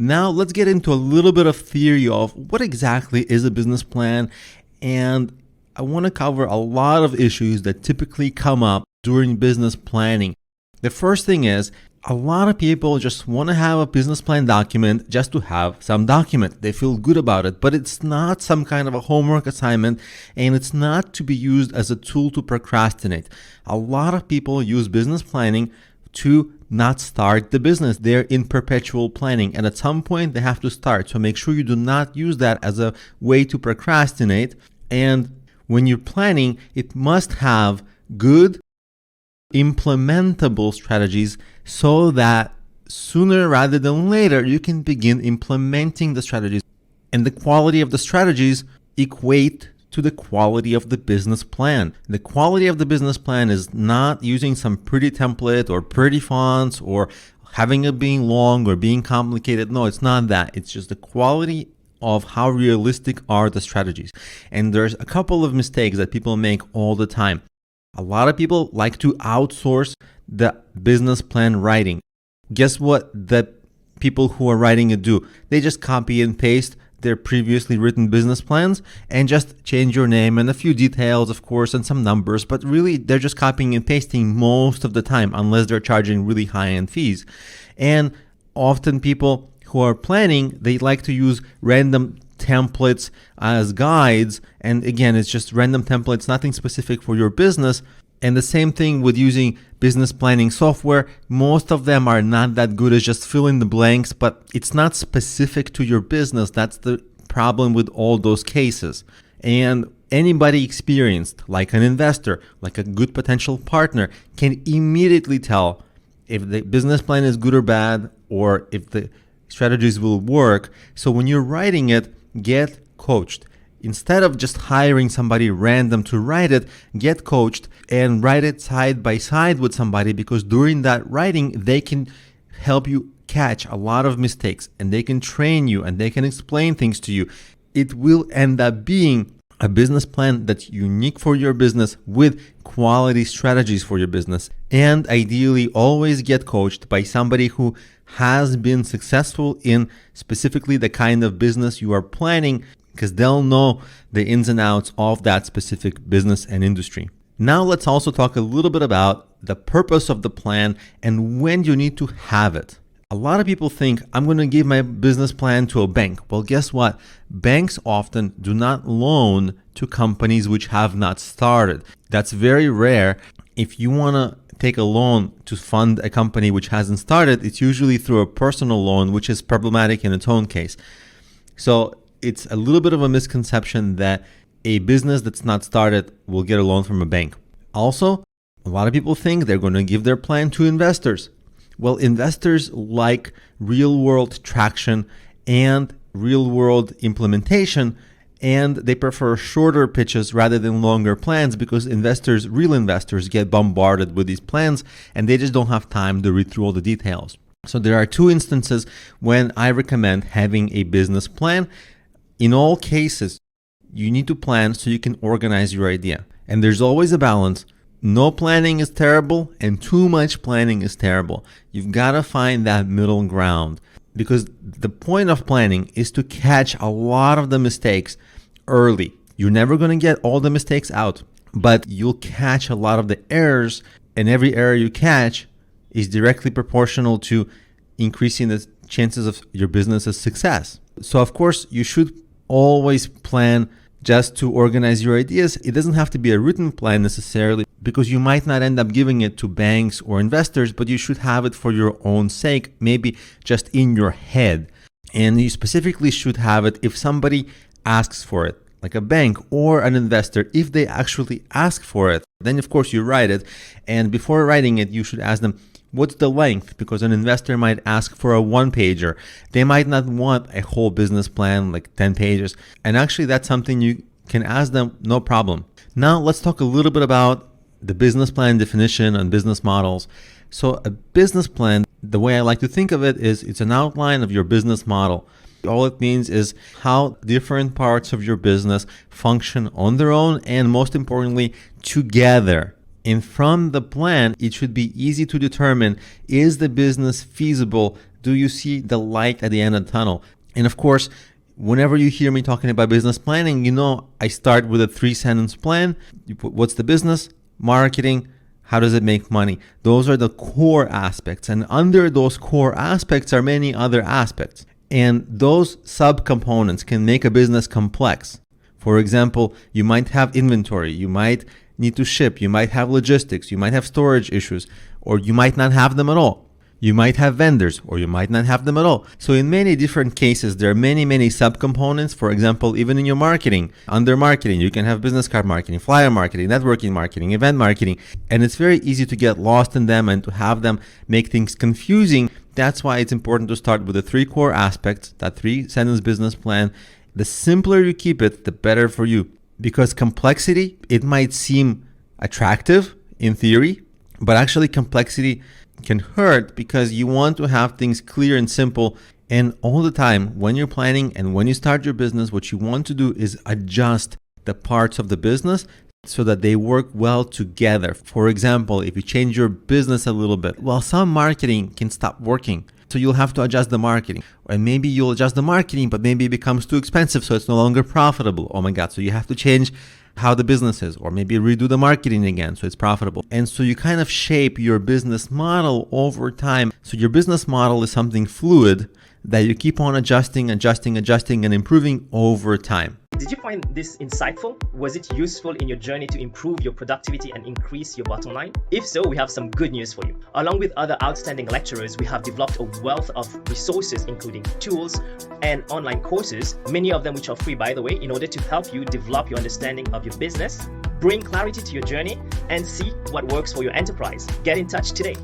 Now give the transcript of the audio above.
Now let's get into a little bit of theory of what exactly is a business plan. And I want to cover a lot of issues that typically come up during business planning. The first thing is, a lot of people just want to have a business plan document just to have some document. They feel good about it, but it's not some kind of a homework assignment, and it's not to be used as a tool to procrastinate. A lot of people use business planning to not start the business. They're in perpetual planning, and at some point they have to start. So make sure you do not use that as a way to procrastinate. And when you're planning, it must have good implementable strategies so that sooner rather than later you can begin implementing the strategies, and the quality of the strategies equate to the quality of the business plan. The quality of the business plan is not using some pretty template or pretty fonts or having it being long or being complicated. No, it's not that. It's just the quality of how realistic are the strategies. And there's a couple of mistakes that people make all the time. A lot of people like to outsource the business plan writing. Guess what the people who are writing it do? They just copy and paste their previously written business plans and just change your name and a few details, of course, and some numbers, but really they're just copying and pasting most of the time, unless they're charging really high-end fees. And often people who are planning, they like to use random templates as guides, and again, it's just random templates, nothing specific for your business. And the same thing with using business planning software. Most of them are not that good as just fill in the blanks, but it's not specific to your business. That's the problem with all those cases. And anybody experienced, like an investor, like a good potential partner, can immediately tell if the business plan is good or bad, or if the strategies will work. So when you're writing it, get coached. Instead of just hiring somebody random to write it, get coached and write it side by side with somebody, because during that writing, they can help you catch a lot of mistakes, and they can train you, and they can explain things to you. It will end up being a business plan that's unique for your business with quality strategies for your business. And ideally, always get coached by somebody who has been successful in specifically the kind of business you are planning, because they'll know the ins and outs of that specific business and industry. Now let's also talk a little bit about the purpose of the plan and when you need to have it. A lot of people think, I'm going to give my business plan to a bank. Well, guess what? Banks often do not loan to companies which have not started. That's very rare. If you want to take a loan to fund a company which hasn't started, it's usually through a personal loan, which is problematic in its own case. So it's a little bit of a misconception that a business that's not started will get a loan from a bank. Also, a lot of people think they're going to give their plan to investors. Well, investors like real-world traction and real-world implementation, and they prefer shorter pitches rather than longer plans, because real investors get bombarded with these plans and they just don't have time to read through all the details. So there are two instances when I recommend having a business plan. In all cases, you need to plan so you can organize your idea. And there's always a balance. No planning is terrible, and too much planning is terrible. You've got to find that middle ground, because the point of planning is to catch a lot of the mistakes early. You're never going to get all the mistakes out, but you'll catch a lot of the errors, and every error you catch is directly proportional to increasing the chances of your business's success. So of course, you should always plan just to organize your ideas. It doesn't have to be a written plan necessarily, because you might not end up giving it to banks or investors, but you should have it for your own sake, maybe just in your head. And you specifically should have it if somebody asks for it, like a bank or an investor. If they actually ask for it, then of course you write it. And before writing it, you should ask them, what's the length? Because an investor might ask for a one-pager. They might not want a whole business plan, like 10 pages. And actually, that's something you can ask them, no problem. Now, let's talk a little bit about the business plan definition and business models. So a business plan, the way I like to think of it is it's an outline of your business model. All it means is how different parts of your business function on their own, and most importantly, together. And from the plan, it should be easy to determine, is the business feasible? Do you see the light at the end of the tunnel? And of course, whenever you hear me talking about business planning, I start with a 3-sentence plan. You put what's the business, marketing, how does it make money? Those are the core aspects. And under those core aspects are many other aspects. And those subcomponents can make a business complex. For example, you might have inventory, you might need to ship, you might have logistics, you might have storage issues, or you might not have them at all. You might have vendors, or you might not have them at all. So in many different cases, there are many subcomponents. For example, even in your marketing, under marketing, you can have business card marketing, flyer marketing, networking marketing, event marketing, and it's very easy to get lost in them and to have them make things confusing. That's why it's important to start with the 3 core aspects, that 3-sentence business plan. The simpler you keep it, the better for you. Because complexity, it might seem attractive in theory, but actually complexity can hurt because you want to have things clear and simple. And all the time, when you're planning and when you start your business, what you want to do is adjust the parts of the business so that they work well together. For example, if you change your business a little bit, well, some marketing can stop working. So you'll have to adjust the marketing. And maybe you'll adjust the marketing, but maybe it becomes too expensive, so it's no longer profitable. Oh my God. So you have to change how the business is, or maybe redo the marketing again so it's profitable. And so you kind of shape your business model over time. So your business model is something fluid that you keep on adjusting and improving over time. Did you find this insightful? Was it useful in your journey to improve your productivity and increase your bottom line? If so, we have some good news for you. Along with other outstanding lecturers, we have developed a wealth of resources, including tools and online courses, many of them which are free, by the way, in order to help you develop your understanding of your business, bring clarity to your journey, and see what works for your enterprise. Get in touch today.